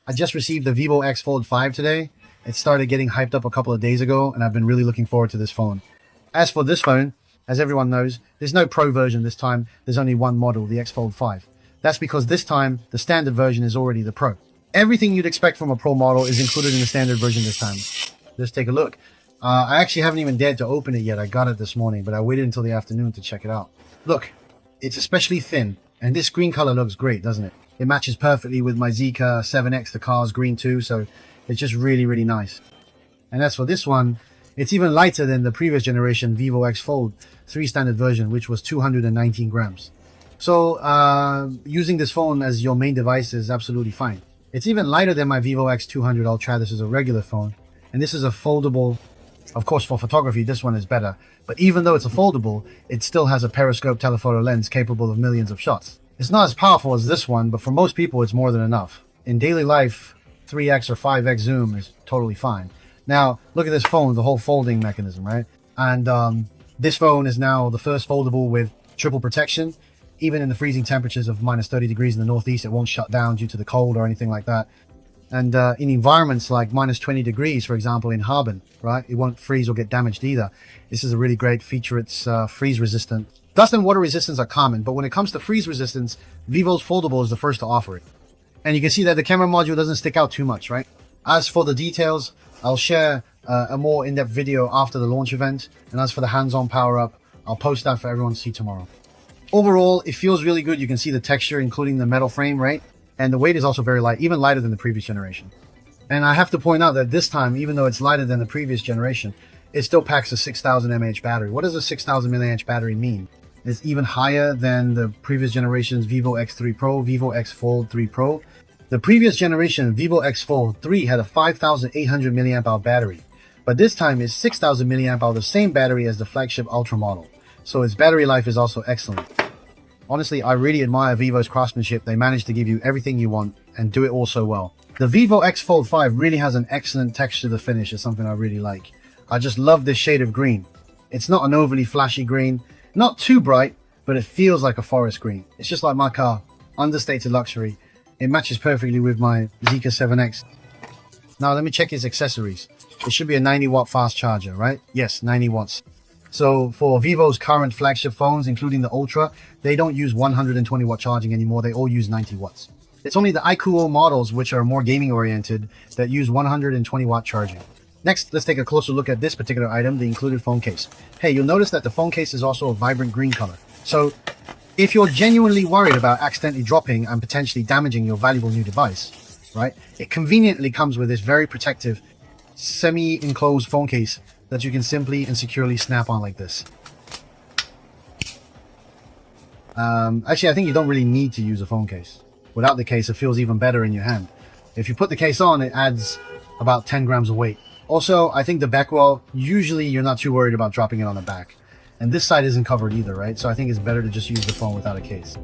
I just received the Vivo X Fold5 today. It started getting hyped up a couple of days ago, and I've been really looking forward to this phone. As for this phone, as everyone knows, there's no Pro version this time. There's only one model, the X Fold5. That's because this time, the standard version is already the Pro. Everything you'd expect from a Pro model is included in the standard version this time. Let's take a look. I actually haven't even dared to open it yet. I got it this morning, but I waited until the afternoon to check it out. Look, it's especially thin, and this green color looks great, doesn't it? It matches perfectly with my Zika 7X, the car's green too, so it's just really, really nice. And as for this one, it's even lighter than the previous generation Vivo X Fold 3 standard version, which was 219 grams. So using this phone as your main device is absolutely fine. It's even lighter than my Vivo X200 Ultra. This is a regular phone, and this is a foldable. Of course, for photography, this one is better. But even though it's a foldable, it still has a periscope telephoto lens capable of millions of shots. It's not as powerful as this one, but for most people, it's more than enough. In daily life, 3x or 5x zoom is totally fine. Now, look at this phone, the whole folding mechanism, right? And this phone is now the first foldable with triple protection. Even in the freezing temperatures of minus 30 degrees in the Northeast, it won't shut down due to the cold or anything like that. And in environments like minus 20 degrees, for example, in Harbin, right, it won't freeze or get damaged either. This is a really great feature. It's freeze resistant. Dust and water resistance are common, but when it comes to freeze resistance, Vivo's foldable is the first to offer it. And you can see that the camera module doesn't stick out too much, right? As for the details, I'll share a more in-depth video after the launch event. And as for the hands-on power-up, I'll post that for everyone to see tomorrow. Overall, it feels really good. You can see the texture, including the metal frame, right? And the weight is also very light, even lighter than the previous generation. And I have to point out that this time, even though it's lighter than the previous generation, it still packs a 6000 mAh battery. What does a 6000 mAh battery mean? It's even higher than the previous generation's Vivo X3 Pro, Vivo X Fold 3 Pro. The previous generation, Vivo X Fold 3, had a 5800 mAh battery. But this time it's 6000 mAh, the same battery as the flagship Ultra model. So its battery life is also excellent. Honestly, I really admire Vivo's craftsmanship. They managed to give you everything you want and do it all so well. The Vivo X Fold5 really has an excellent texture to finish. It's something I really like. I just love this shade of green. It's not an overly flashy green, not too bright, but it feels like a forest green. It's just like my car, understated luxury. It matches perfectly with my Zika 7X. Now let me check its accessories. It should be a 90 watt fast charger, right? Yes, 90 watts. So for Vivo's current flagship phones, including the Ultra, they don't use 120 watt charging anymore. They all use 90 watts. It's only the iQOO models, which are more gaming oriented, that use 120 watt charging. Next, let's take a closer look at this particular item, the included phone case. Hey, you'll notice that the phone case is also a vibrant green color. So if you're genuinely worried about accidentally dropping and potentially damaging your valuable new device, right, it conveniently comes with this very protective semi-enclosed phone case that you can simply and securely snap on like this. Actually, I think you don't really need to use a phone case. Without the case, it feels even better in your hand. If you put the case on, it adds about 10 grams of weight. Also, I think the back wall, usually you're not too worried about dropping it on the back. And this side isn't covered either, right? So I think it's better to just use the phone without a case.